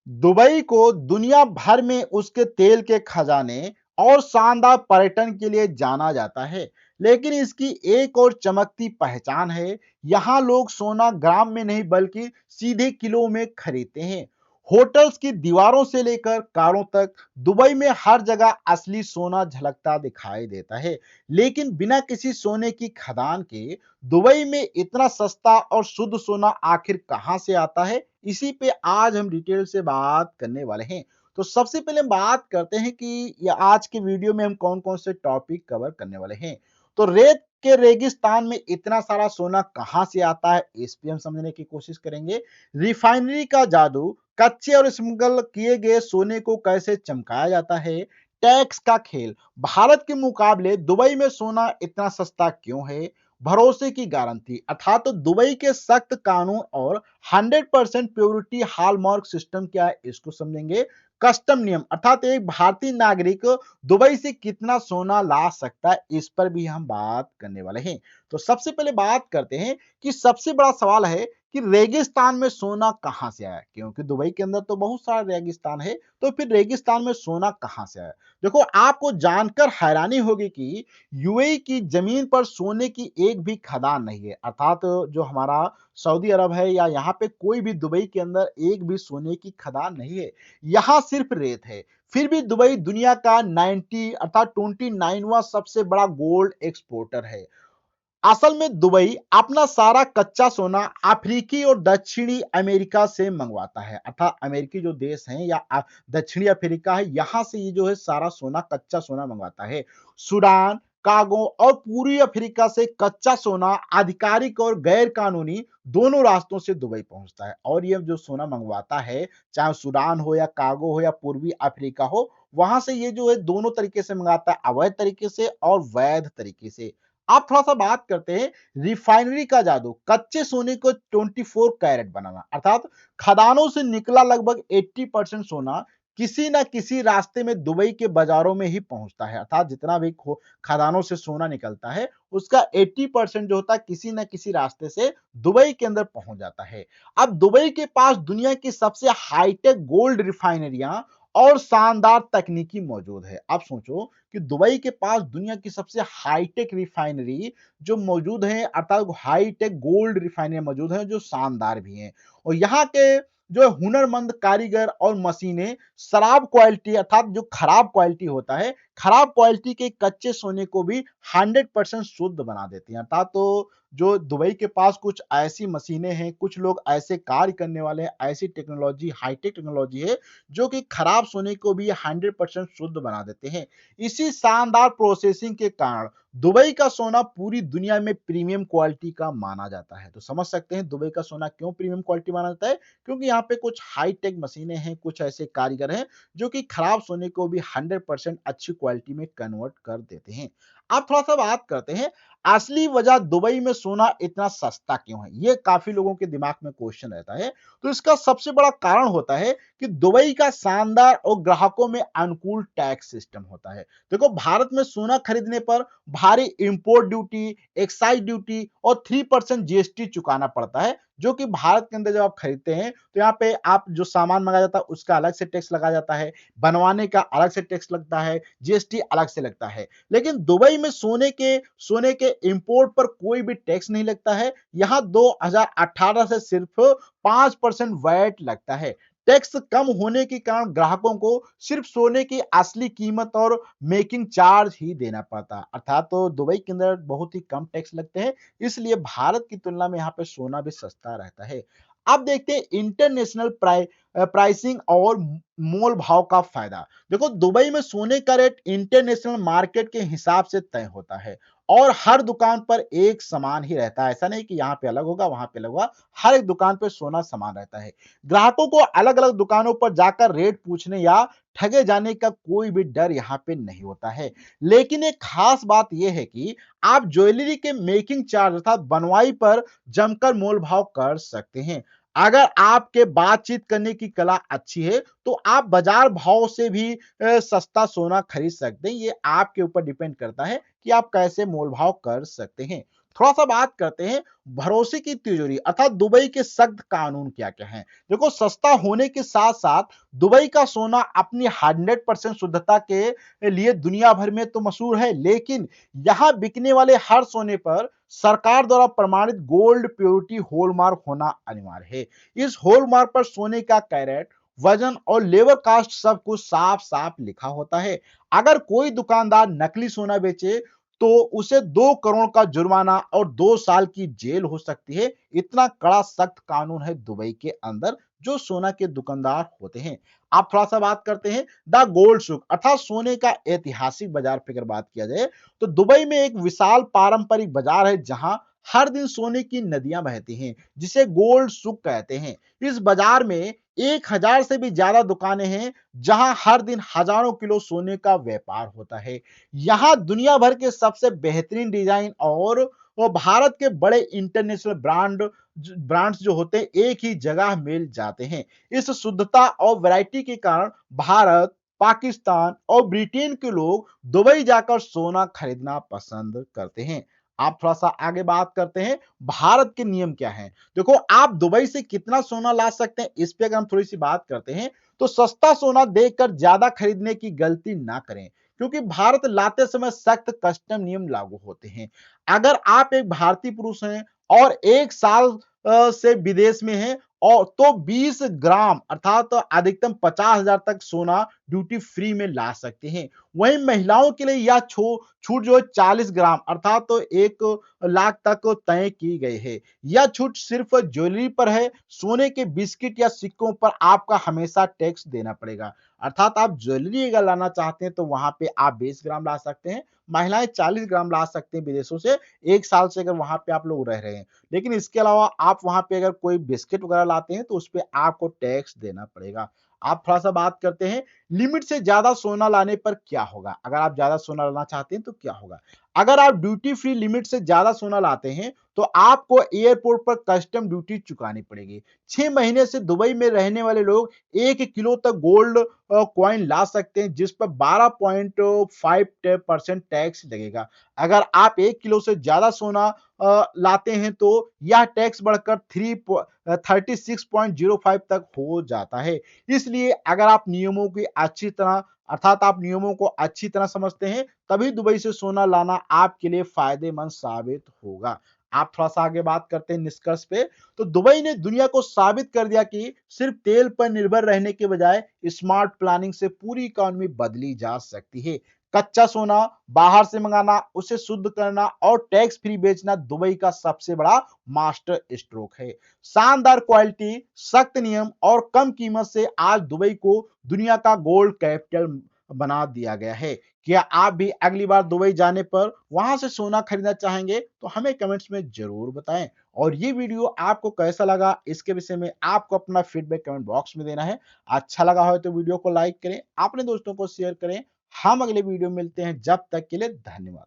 Dubai को दुनिया भर में उसके तेल के खजाने और शानदार पर्यटन के लिए जाना जाता है, लेकिन इसकी एक और चमकती पहचान है। यहाँ लोग सोना ग्राम में नहीं बल्कि सीधे किलो में खरीदते हैं। होटल्स की दीवारों से लेकर कारों तक दुबई में हर जगह असली सोना झलकता दिखाई देता है। लेकिन बिना किसी सोने की खदान के दुबई में इतना सस्ता और शुद्ध सोना आखिर कहां से आता है, इसी पे आज हम डिटेल से बात करने वाले हैं। तो सबसे पहले हम बात करते हैं कि ये आज के वीडियो में हम कौन-कौन से टॉपिक कवर करने वाले हैं। तो रेत के रेगिस्तान में इतना सारा सोना कहाँ से आता है, इस पे हम समझने की कोशिश करेंगे। रिफाइनरी का जादू, कच्चे और स्मगल किए गए सोने को कैसे चमकाया जाता है, टैक्स का खेल, भारत के मुकाबले दुबई में सोना इतना सस्ता क्यों है, भरोसे की गारंटी अर्थात तो दुबई के सख्त कानून और 100% प्योरिटी हॉलमार्क सिस्टम क्या है, इसको समझेंगे। कस्टम नियम अर्थात एक भारतीय नागरिक दुबई से कितना सोना ला सकता है, इस पर भी हम बात करने वाले हैं। तो सबसे पहले बात करते हैं कि सबसे बड़ा सवाल है कि रेगिस्तान में सोना कहां से आया, क्योंकि दुबई के अंदर तो बहुत सारा रेगिस्तान है, तो फिर रेगिस्तान में सोना कहां से आया। देखो, आपको जानकर हैरानी होगी कि यूएई की जमीन पर सोने की एक भी खदान नहीं है, अर्थात जो हमारा सऊदी अरब है या यहाँ पे कोई भी दुबई के अंदर एक भी सोने की खदान नहीं है, यहाँ सिर्फ रेत है। फिर भी दुबई दुनिया का 90 अर्थात 29वां सबसे बड़ा गोल्ड एक्सपोर्टर है। असल में दुबई अपना सारा कच्चा सोना अफ्रीकी और दक्षिणी अमेरिका से मंगवाता है, अर्थात अमेरिकी जो देश हैं या दक्षिणी अफ्रीका है, यहां से ये जो है सारा सोना कच्चा सोना मंगवाता है। सूडान, कागो और पूर्वी अफ्रीका से कच्चा सोना आधिकारिक और गैर कानूनी दोनों रास्तों से दुबई पहुंचता है, और ये जो सोना मंगवाता है, चाहे सूडान हो या कागो हो या पूर्वी अफ्रीका हो, वहां से ये जो है दोनों तरीके से मंगाता है, अवैध तरीके से और वैध तरीके से। आप थोड़ा सा बात करते हैं रिफाइनरी का जादू, कच्चे सोने को 24 कैरेट बनाना, अर्थात खदानों से निकला लगभग 80% सोना किसी ना किसी रास्ते में दुबई के बाजारों में ही पहुंचता है, अर्थात जितना भी खदानों से सोना निकलता है उसका 80% जो होता है किसी ना किसी रास्ते से दुबई के अंदर पहुंच जाता है। अब दुबई के पास दुनिया की सबसे हाईटेक गोल्ड रिफाइनरियां और शानदार तकनीकी मौजूद है। अब सोचो कि दुबई के पास दुनिया की सबसे हाईटेक रिफाइनरी जो मौजूद है, अर्थात हाईटेक गोल्ड रिफाइनरी मौजूद है जो शानदार भी हैं, और यहाँ के जो हुनरमंद कारीगर और मशीनें शराब क्वालिटी अर्थात जो खराब क्वालिटी होता है, खराब क्वालिटी के कच्चे सोने को भी 100% शुद्ध बना देती हैं। अर्थात तो जो दुबई के पास कुछ ऐसी मशीनें हैं, कुछ लोग ऐसे कार्य करने वाले हैं, ऐसी टेक्नोलॉजी हाईटेक टेक्नोलॉजी है जो कि खराब सोने को भी 100% शुद्ध बना देते हैं। इसी शानदार प्रोसेसिंग के कारण दुबई का सोना पूरी दुनिया में प्रीमियम क्वालिटी का माना जाता है। तो समझ सकते हैं दुबई का सोना क्यों प्रीमियम क्वालिटी माना जाता है, क्योंकि यहाँ पे कुछ हाईटेक मशीनें हैं, कुछ ऐसे कारीगर हैं जो कि खराब सोने को भी 100% अच्छी क्वालिटी में कन्वर्ट कर देते हैं। अब थोड़ा सा बात करते हैं असली वजह दुबई में सोना इतना सस्ता क्यों है, ये काफी लोगों के दिमाग में क्वेश्चन रहता है। तो इसका सबसे बड़ा कारण होता है कि दुबई का शानदार और ग्राहकों में अनुकूल टैक्स सिस्टम होता है। देखो, भारत में सोना खरीदने पर भारी इंपोर्ट ड्यूटी, एक्साइज ड्यूटी और 3% जीएसटी चुकाना पड़ता है, जो कि भारत के अंदर जब आप खरीदते हैं तो यहाँ पे आप जो सामान मंगाया जाता है उसका अलग से टैक्स लगाया जाता है, बनवाने का अलग से टैक्स लगता है, जीएसटी अलग से लगता है। लेकिन दुबई में सोने के इंपोर्ट पर कोई भी टैक्स नहीं लगता है। यहाँ 2018 से सिर्फ 5% वैट लगता है। टैक्स कम होने के कारण ग्राहकों को सिर्फ सोने की असली कीमत और मेकिंग चार्ज ही देना पड़ता है, अर्थात तो दुबई के अंदर बहुत ही कम टैक्स लगते हैं, इसलिए भारत की तुलना में यहाँ पे सोना भी सस्ता रहता है। अब देखते हैं इंटरनेशनल प्राइसिंग और मोल भाव का फायदा। देखो, दुबई में सोने का रेट इंटरनेशनल मार्केट के हिसाब से तय होता है और हर दुकान पर एक समान ही रहता है, ऐसा नहीं कि यहाँ पे अलग होगा वहां पे अलग होगा, हर एक दुकान पे सोना समान रहता है। ग्राहकों को अलग अलग दुकानों पर जाकर रेट पूछने या ठगे जाने का कोई भी डर यहाँ पे नहीं होता है। लेकिन एक खास बात यह है कि आप ज्वेलरी के मेकिंग चार्ज अर्थात बनवाई पर जमकर मोल भाव कर सकते हैं। अगर आपके बातचीत करने की कला अच्छी है तो आप बाजार भाव से भी सस्ता सोना खरीद सकते हैं। ये आपके ऊपर डिपेंड करता है कि आप कैसे मोल भाव कर सकते हैं। थोड़ा सा बात करते हैं भरोसे की तिजोरी अर्थात दुबई के सख्त कानून क्या क्या हैं। देखो सस्ता होने के साथ साथ दुबई का सोना अपनी 100% शुद्धता के लिए दुनिया भर में तो मशहूर है, लेकिन यहाँ बिकने वाले हर सोने पर सरकार द्वारा प्रमाणित गोल्ड प्योरिटी हॉलमार्क होना अनिवार्य है। इस हॉलमार्क पर सोने का कैरेट, वजन और लेबर कास्ट सब कुछ साफ साफ लिखा होता है। अगर कोई दुकानदार नकली सोना बेचे तो उसे 2 करोड़ का जुर्माना और 2 साल की जेल हो सकती है। इतना कड़ा सख्त कानून है दुबई के अंदर जो सोना के दुकानदार होते हैं। आप थोड़ा सा बात करते हैं द गोल्ड सुक अर्थात सोने का ऐतिहासिक बाजार पे अगर बात किया जाए तो दुबई में एक विशाल पारंपरिक बाजार है जहां हर दिन सोने की नदियां बहती हैं जिसे गोल्ड सुक कहते हैं। इस बाजार में 1,000 से भी ज्यादा दुकानें हैं जहां हर दिन हजारों किलो सोने का व्यापार होता है। यहाँ दुनिया भर के सबसे बेहतरीन डिजाइन और वो भारत के बड़े इंटरनेशनल ब्रांड्स जो होते हैं एक ही जगह मिल जाते हैं। इस शुद्धता और वैरायटी के कारण भारत, पाकिस्तान और ब्रिटेन के लोग दुबई जाकर सोना खरीदना पसंद करते हैं। आप थोड़ा सा आगे बात करते हैं भारत के नियम क्या हैं। देखो आप दुबई से कितना सोना ला सकते हैं इस पे अगर हम थोड़ी सी बात करते हैं तो सस्ता सोना देखकर ज्यादा खरीदने की गलती ना करें क्योंकि भारत लाते समय सख्त कस्टम नियम लागू होते हैं। अगर आप एक भारतीय पुरुष हैं और 1 साल से विदेश में हैं और तो 20 ग्राम अर्थात तो अधिकतम 50,000 तक सोना ड्यूटी फ्री में ला सकते हैं। वहीं महिलाओं के लिए यह छूट जो है 40 ग्राम अर्थात तो 1 लाख तक तय की गई है। यह छूट सिर्फ ज्वेलरी पर है, सोने के बिस्किट या सिक्कों पर आपका हमेशा टैक्स देना पड़ेगा। अर्थात आप ज्वेलरी अगर लाना चाहते हैं तो वहां पे आप 20 ग्राम ला सकते हैं, महिलाएं 40 ग्राम ला सकते हैं विदेशों से 1 साल से अगर वहां पे आप लोग रह रहे हैं। लेकिन इसके अलावा आप वहां पे अगर कोई बिस्किट वगैरह लाते हैं तो उस पर आपको टैक्स देना पड़ेगा। आप थोड़ा सा बात करते हैं लिमिट से ज्यादा सोना लाने पर क्या होगा। अगर आप ज्यादा सोना लाना चाहते हैं तो क्या होगा। अगर आप ड्यूटी फ्री लिमिट से ज्यादा सोना लाते हैं तो आपको एयरपोर्ट पर कस्टम ड्यूटी चुकानी पड़ेगी। 6 महीने से दुबई में रहने वाले लोग 1 किलो तक गोल्ड कॉइन ला सकते हैं जिस पर 12.5% टैक्स लगेगा। अगर आप 1 किलो से ज्यादा सोना लाते हैं तो यह टैक्स बढ़कर 36.05 तक हो जाता है। इसलिए अगर आप नियमों की अच्छी तरह अर्थात आप नियमों को अच्छी तरह समझते हैं तभी दुबई से सोना लाना आपके लिए फायदेमंद साबित होगा। आप थोड़ा सा आगे बात करते हैं निष्कर्ष पे तो दुबई ने दुनिया को साबित कर दिया कि सिर्फ तेल पर निर्भर रहने के बजाय स्मार्ट प्लानिंग से पूरी इकोनॉमी बदली जा सकती है। कच्चा सोना बाहर से मंगाना, उसे शुद्ध करना और टैक्स फ्री बेचना दुबई का सबसे बड़ा मास्टर स्ट्रोक है। शानदार क्वालिटी, सख्त नियम और कम कीमत से आज दुबई को दुनिया का गोल्ड कैपिटल बना दिया गया है। क्या आप भी अगली बार दुबई जाने पर वहां से सोना खरीदना चाहेंगे तो हमें कमेंट्स में जरूर बताएं। और ये वीडियो आपको कैसा लगा इसके विषय में आपको अपना फीडबैक कमेंट बॉक्स में देना है। अच्छा लगा हो तो वीडियो को लाइक करें, अपने दोस्तों को शेयर करें। हम अगले वीडियो में मिलते हैं, जब तक के लिए धन्यवाद।